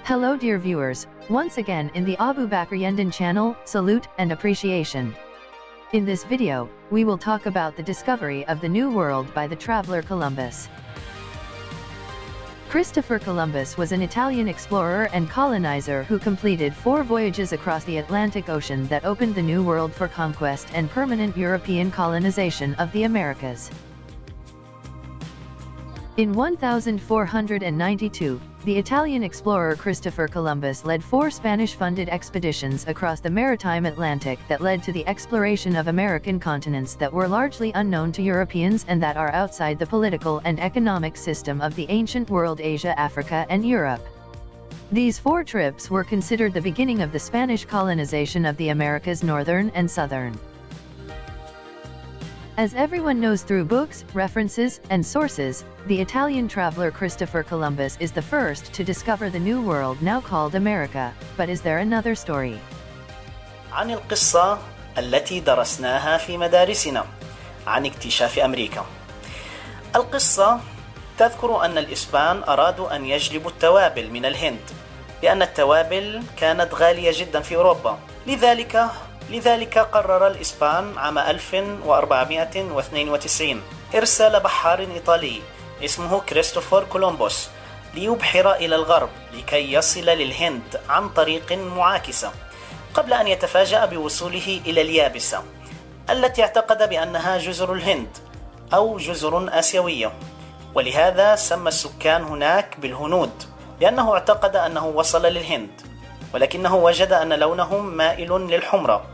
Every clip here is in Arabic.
Hello dear viewers, once again in the Abu Bakr Yendan channel, salute and appreciation. In this video, we will talk about the discovery of the New World by the traveler Columbus. Christopher Columbus was an Italian explorer and colonizer who completed 4 voyages across the Atlantic Ocean that opened the New World for conquest and permanent European colonization of the Americas. In 1492, the Italian explorer Christopher Columbus led 4 Spanish-funded expeditions across the maritime Atlantic that led to the exploration of American continents that were largely unknown to Europeans and that are outside the political and economic system of the ancient world: Asia, Africa, and Europe. These 4 trips were considered the beginning of the Spanish colonization of the Americas, northern and southern. As everyone knows through books, references, and sources, the Italian traveler Christopher Columbus is the first to discover the New World, now called America. But is there another story? عن القصة التي درسناها في مدارسنا عن اكتشاف أمريكا. القصة تذكر أن الإسبان أرادوا أن يجلبوا التوابل من الهند، لأن التوابل كانت غالية جدا في أوروبا. لذلك قرر الإسبان عام 1492 إرسال بحار إيطالي اسمه كريستوفر كولومبوس ليبحر إلى الغرب لكي يصل للهند عن طريق معاكسة، قبل أن يتفاجأ بوصوله إلى اليابسة التي اعتقد بأنها جزر الهند أو جزر آسيوية، ولهذا سمى السكان هناك بالهنود، لأنه اعتقد أنه وصل للهند، ولكنه وجد أن لونهم مائل للحمرة،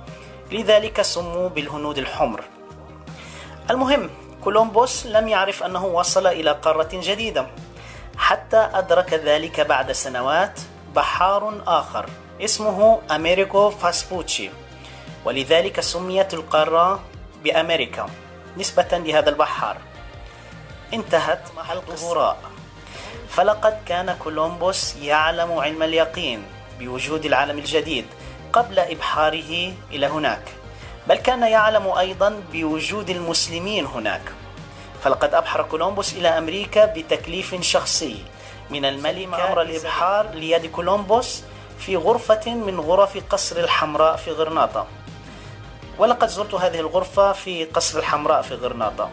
لذلك سموا بالهنود الحمر. المهم، كولومبوس لم يعرف أنه وصل إلى قارة جديدة، حتى أدرك ذلك بعد سنوات بحار آخر اسمه أميريكو فاسبوتشي، ولذلك سميت القارة بأمريكا نسبة لهذا البحار. انتهت حلقة هراء، فلقد كان كولومبوس يعلم علم اليقين بوجود العالم الجديد قبل إبحاره إلى هناك، بل كان يعلم أيضا بوجود المسلمين هناك، فلقد أبحر كولومبوس إلى أمريكا بتكليف شخصي من الملك. أمر الإبحار ليد كولومبوس في غرفة من غرف قصر الحمراء في غرناطة، ولقد زرت هذه الغرفة في قصر الحمراء في غرناطة،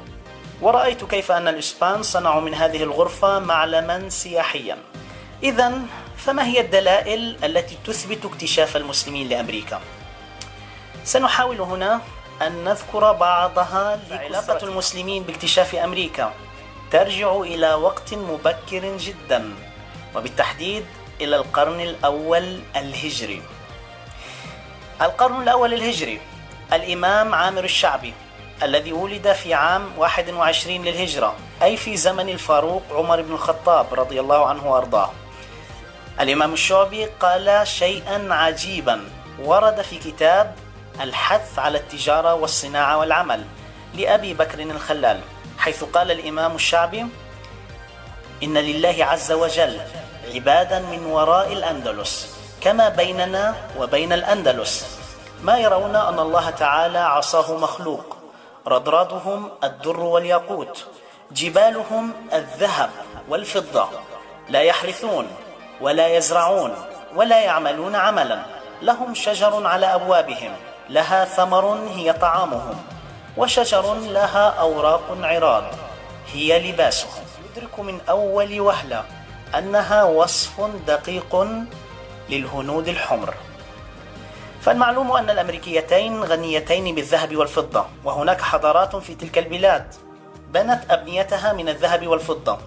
ورأيت كيف أن الإسبان صنعوا من هذه الغرفة معلما سياحيا. إذن فما هي الدلائل التي تثبت اكتشاف المسلمين لأمريكا؟ سنحاول هنا أن نذكر بعضها. علاقة المسلمين باكتشاف أمريكا ترجع إلى وقت مبكر جدا، وبالتحديد إلى القرن الأول الهجري. القرن الأول الهجري، الإمام عامر الشعبي الذي ولد في عام 21 للهجرة، أي في زمن الفاروق عمر بن الخطاب رضي الله عنه وأرضاه. الإمام الشعبي قال شيئا عجيبا ورد في كتاب الحث على التجارة والصناعة والعمل لأبي بكر الخلال، حيث قال الإمام الشعبي: إن لله عز وجل عبادا من وراء الأندلس كما بيننا وبين الأندلس، ما يرون أن الله تعالى عصاه مخلوق، رضرادهم الدر والياقوت، جبالهم الذهب والفضة، لا يحرثون ولا يزرعون ولا يعملون عملا، لهم شجر على أبوابهم لها ثمر هي طعامهم، وشجر لها أوراق عراض هي لباسهم. يدرك من أول وهلة أنها وصف دقيق للهنود الحمر. فالمعلوم أن الأمريكيتين غنيتين بالذهب والفضة، وهناك حضارات في تلك البلاد بنت أبنيتها من الذهب والفضة.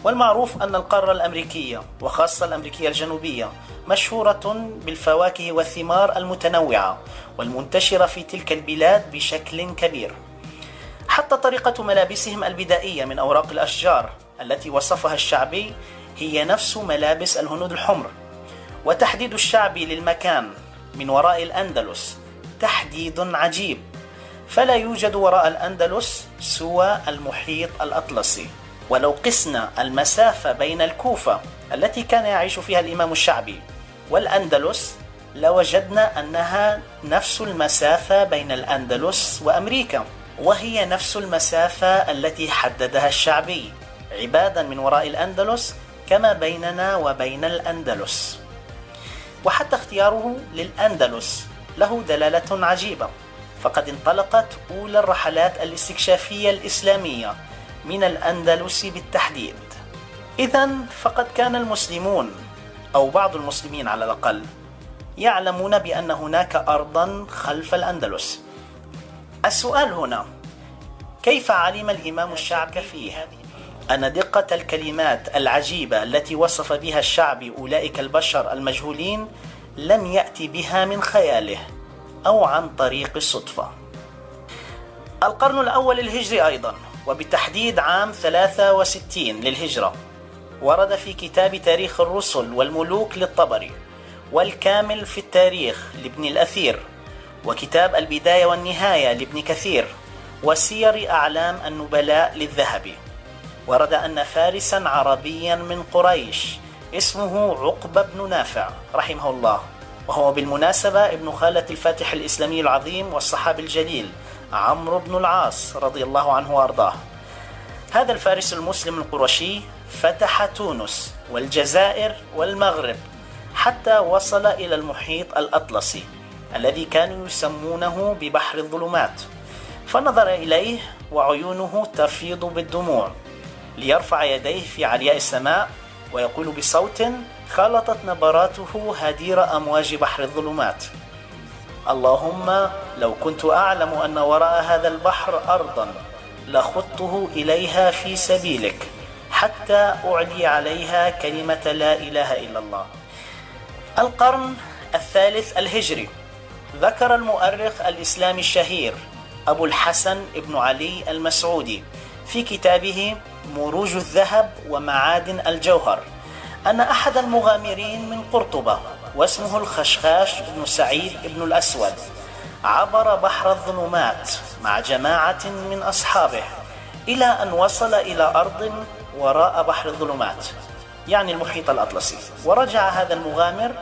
والمعروف أن القارة الأمريكية وخاصة الأمريكية الجنوبية مشهورة بالفواكه والثمار المتنوعة والمنتشرة في تلك البلاد بشكل كبير. حتى طريقة ملابسهم البدائية من أوراق الأشجار التي وصفها الشعبي هي نفس ملابس الهنود الحمر. وتحديد الشعبي للمكان من وراء الأندلس تحديد عجيب، فلا يوجد وراء الأندلس سوى المحيط الأطلسي. ولو قسنا المسافة بين الكوفة التي كان يعيش فيها الإمام الشعبي والأندلس لوجدنا أنها نفس المسافة بين الأندلس وأمريكا، وهي نفس المسافة التي حددها الشعبي. عبادا من وراء الأندلس كما بيننا وبين الأندلس. وحتى اختياره للأندلس له دلالة عجيبة، فقد انطلقت أولى الرحلات الاستكشافية الإسلامية من الأندلس بالتحديد. إذن فقد كان المسلمون، أو بعض المسلمين على الأقل، يعلمون بأن هناك أرضا خلف الأندلس. السؤال هنا: كيف علم الإمام الشعبي فيه أن دقة الكلمات العجيبة التي وصف بها الشعبي أولئك البشر المجهولين لم يأتي بها من خياله أو عن طريق الصدفة؟ القرن الأول الهجري أيضا، وبالتحديد عام 63 للهجرة، ورد في كتاب تاريخ الرسل والملوك للطبري، والكامل في التاريخ لابن الأثير، وكتاب البداية والنهاية لابن كثير، وسير أعلام النبلاء للذهبي، ورد أن فارسا عربيا من قريش اسمه عقبة بن نافع رحمه الله، وهو بالمناسبة ابن خالة الفاتح الإسلامي العظيم والصحابي الجليل عمرو بن العاص رضي الله عنه وأرضاه. هذا الفارس المسلم القرشي فتح تونس والجزائر والمغرب حتى وصل إلى المحيط الأطلسي الذي كانوا يسمونه ببحر الظلمات، فنظر إليه وعيونه تفيض بالدموع، ليرفع يديه في علياء السماء ويقول بصوت خلطت نبراته هدير أمواج بحر الظلمات: اللهم لو كنت أعلم أن وراء هذا البحر أرضا لخضته إليها في سبيلك حتى أعلي عليها كلمة لا إله إلا الله. القرن الثالث الهجري. ذكر المؤرخ الإسلامي الشهير أبو الحسن ابن علي المسعودي في كتابه مروج الذهب ومعادن الجوهر أن أحد المغامرين من قرطبة واسمه الخشخاش بن سعيد بن الأسود عبر بحر الظلمات مع جماعة من أصحابه إلى أن وصل إلى أرض وراء بحر الظلمات، يعني المحيط الأطلسي، ورجع هذا المغامر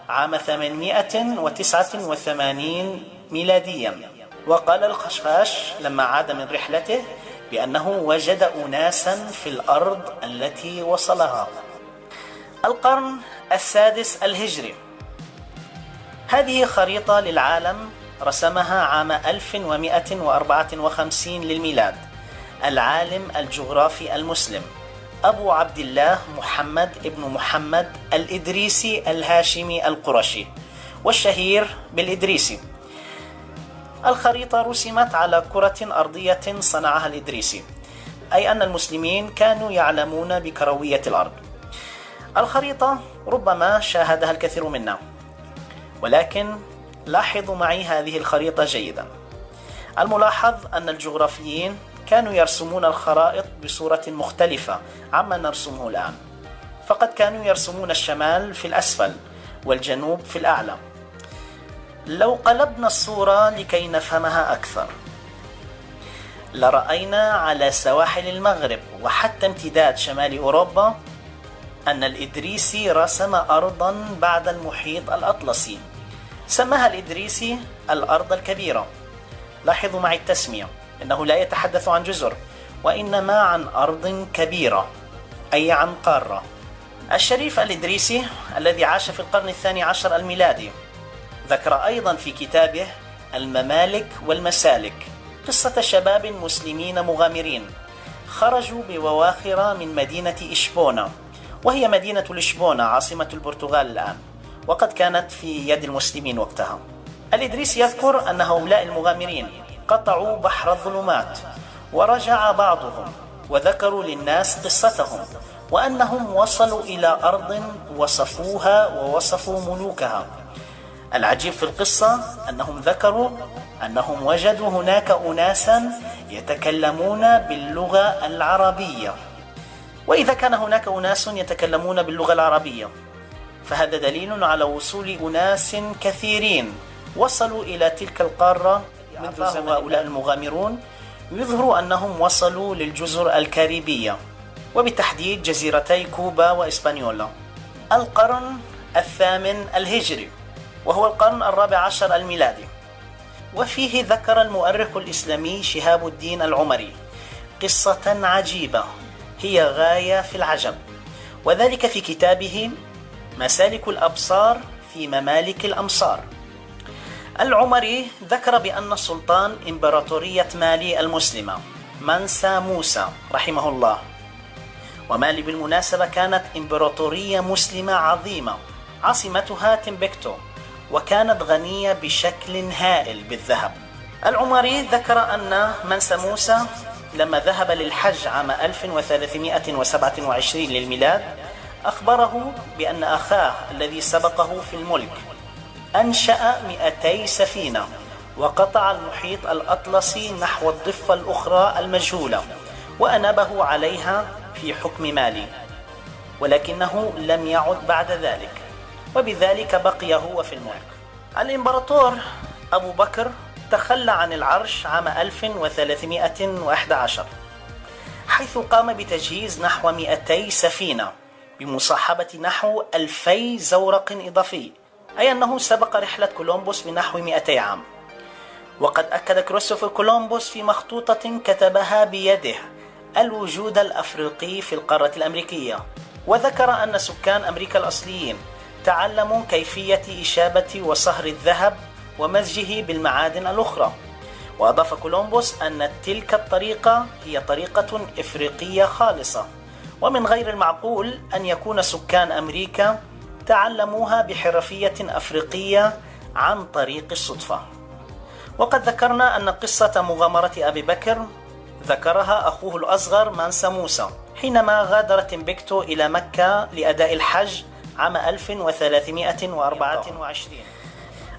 عام 889 ميلاديا. وقال الخشخاش لما عاد من رحلته بأنه وجد أناسا في الأرض التي وصلها. القرن السادس الهجري. هذه خريطة للعالم رسمها عام 1154 للميلاد العالم الجغرافي المسلم أبو عبد الله محمد ابن محمد الإدريسي الهاشمي القرشي، والشهير بالإدريسي. الخريطة رسمت على كرة أرضية صنعها الإدريسي، أي أن المسلمين كانوا يعلمون بكروية الأرض. الخريطة ربما شاهدها الكثير منا، ولكن لاحظوا معي هذه الخريطة جيدا. الملاحظ أن الجغرافيين كانوا يرسمون الخرائط بصورة مختلفة عما نرسمه الآن، فقد كانوا يرسمون الشمال في الأسفل والجنوب في الأعلى. لو قلبنا الصورة لكي نفهمها أكثر لرأينا على سواحل المغرب وحتى امتداد شمال أوروبا أن الإدريسي رسم أرضا بعد المحيط الأطلسي سماها الإدريسي الأرض الكبيرة. لاحظوا معي التسمية، إنه لا يتحدث عن جزر وإنما عن أرض كبيرة، أي عن قارة. الشريف الإدريسي الذي عاش في القرن الثاني عشر الميلادي ذكر أيضا في كتابه الممالك والمسالك قصة شباب مسلمين مغامرين خرجوا ببواخر من مدينة إشبونة، وهي مدينة لشبونة عاصمة البرتغال الآن، وقد كانت في يد المسلمين وقتها. الإدريسي يذكر أن هؤلاء المغامرين قطعوا بحر الظلمات ورجع بعضهم وذكروا للناس قصتهم وأنهم وصلوا إلى أرض وصفوها ووصفوا ملوكها. العجيب في القصة أنهم ذكروا أنهم وجدوا هناك أناسا يتكلمون باللغة العربية، وإذا كان هناك أناس يتكلمون باللغة العربية فهذا دليل على وصول أناس كثيرين وصلوا إلى تلك القارة منذ زمن. هؤلاء المغامرون يظهر أنهم وصلوا للجزر الكاريبية وبالتحديد جزيرتي كوبا وإسبانيولا. القرن الثامن الهجري وهو القرن الرابع عشر الميلادي، وفيه ذكر المؤرخ الإسلامي شهاب الدين العمري قصة عجيبة هي غاية في العجب، وذلك في كتابه مسالك الأبصار في ممالك الأمصار. العمري ذكر بأن سلطان إمبراطورية مالي المسلمة منسى موسى رحمه الله، ومالي بالمناسبة كانت إمبراطورية مسلمة عظيمة عاصمتها تمبكتو، وكانت غنية بشكل هائل بالذهب. العمري ذكر أن منسى موسى لما ذهب للحج عام 1327 للميلاد أخبره بأن أخاه الذي سبقه في الملك أنشأ 200 سفينة وقطع المحيط الأطلسي نحو الضفة الأخرى المجهولة وأنابه عليها في حكم مالي، ولكنه لم يعد بعد ذلك، وبذلك بقي هو في الملك. الإمبراطور أبو بكر تخلى عن العرش عام 1311 حيث قام بتجهيز نحو 200 سفينة بمصاحبة نحو 2000 زورق إضافي، أي أنه سبق رحلة كولومبوس بنحو 200 عام. وقد أكد كريستوفر كولومبوس في مخطوطة كتبها بيده الوجود الأفريقي في القارة الأمريكية، وذكر أن سكان أمريكا الأصليين تعلموا كيفية إشابة وصهر الذهب ومزجه بالمعادن الأخرى. وأضاف كولومبوس أن تلك الطريقة هي طريقة إفريقية خالصة، ومن غير المعقول أن يكون سكان أمريكا تعلموها بحرفية أفريقية عن طريق الصدفة. وقد ذكرنا أن قصة مغامرة أبي بكر ذكرها أخوه الأصغر منسى موسى حينما غادر تمبكتو إلى مكة لأداء الحج عام 1324.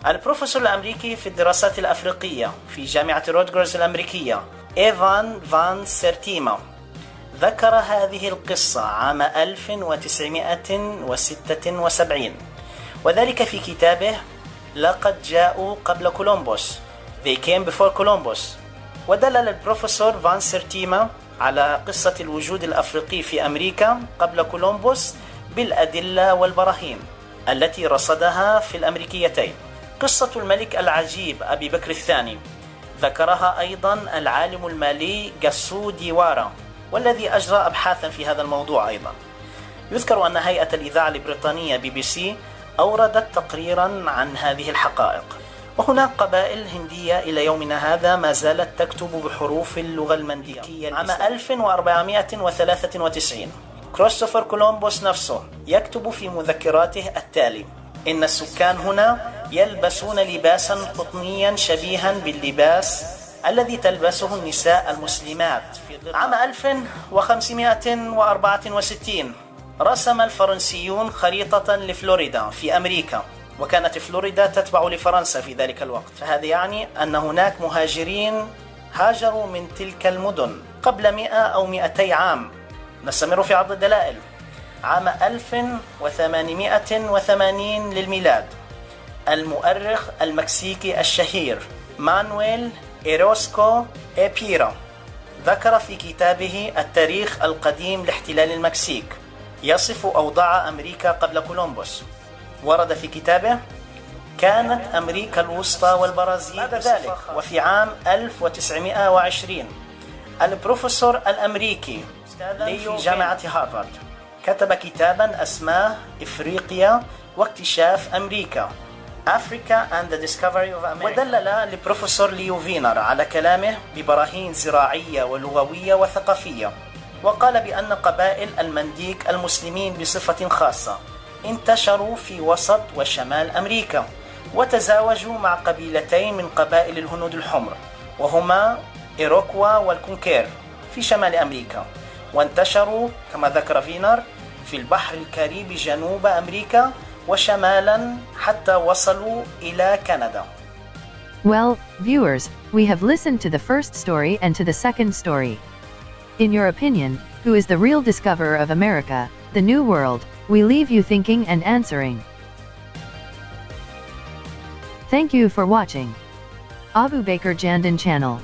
البروفيسور الأمريكي في الدراسات الأفريقية في جامعة رودجرز الأمريكية إيفان فان سيرتيما ذكر هذه القصة عام 1976، وذلك في كتابه لقد جاءوا قبل كولومبوس They came before Columbus. ودلل البروفيسور فان سيرتيما على قصة الوجود الأفريقي في أمريكا قبل كولومبوس بالأدلة والبراهين التي رصدها في الأمريكيتين. قصة الملك العجيب أبي بكر الثاني ذكرها أيضا العالم المالي جاسو ديوارا، والذي أجرى أبحاثا في هذا الموضوع أيضا. يذكر أن هيئة الإذاعة البريطانية BBC أوردت تقريرا عن هذه الحقائق. وهناك قبائل هندية إلى يومنا هذا ما زالت تكتب بحروف اللغة المنديكية. عام 1493 كريستوفر كولومبوس نفسه يكتب في مذكراته التالي: إن السكان هنا يلبسون لباسا قطنيا شبيها باللباس الذي تلبسه النساء المسلمات. عام 1564 رسم الفرنسيون خريطة لفلوريدا في أمريكا، وكانت فلوريدا تتبع لفرنسا في ذلك الوقت، فهذا يعني أن هناك مهاجرين هاجروا من تلك المدن قبل 100 أو 200 عام. نستمر في عرض الدلائل. عام 1880 للميلاد المؤرخ المكسيكي الشهير مانويل إيروسكو إيبيرا ذكر في كتابه التاريخ القديم لاحتلال المكسيك يصف أوضاع أمريكا قبل كولومبوس. ورد في كتابه: كانت أمريكا الوسطى والبرازيل. بعد ذلك وفي عام 1920 البروفيسور الأمريكي في جامعة هارفارد كتب كتابا اسماه إفريقيا واكتشاف أمريكا Africa and the Discovery of America. ودلل البروفيسور ليو فينر على كلامه ببراهين زراعية ولغوية وثقافية، وقال بأن قبائل المنديك المسلمين بصفة خاصة انتشروا في وسط وشمال أمريكا، وتزاوجوا مع قبيلتين من قبائل الهنود الحمر وهما إيروكوا والكونكير في شمال أمريكا، وانتشروا كما ذكر فينر في البحر الكاريبي جنوب أمريكا وشمالا حتى وصلوا إلى كندا. Well, viewers, we have listened to the first story and to the second story. In your opinion, who is the real discoverer of America, the New World? We leave you thinking and answering. Thank you for watching. Abu Bakr Jandan Channel.